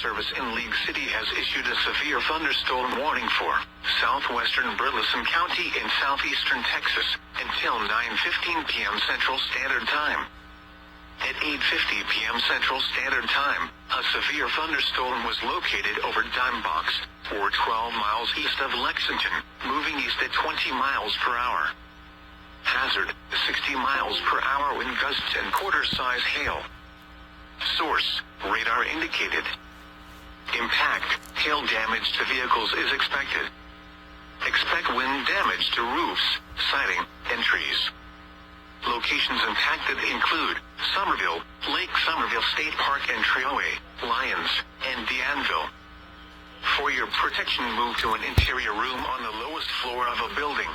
Service in League City has issued a severe thunderstorm warning for southwestern Burleson County in southeastern Texas until 9:15 p.m. Central Standard Time. At 8:50 p.m. Central Standard Time, a severe thunderstorm was located over Dimebox, or 12 miles east of Lexington, moving east at 20 miles per hour. Hazard, 60 miles per hour wind gusts and quarter-size hail. Source, radar indicated. Impact, hail damage to vehicles is expected. Expect wind damage to roofs, siding, and trees. Locations impacted include Somerville, Lake Somerville State Park and Treoe, Lyons, and D'Anville. For your protection, move to an interior room on the lowest floor of a building.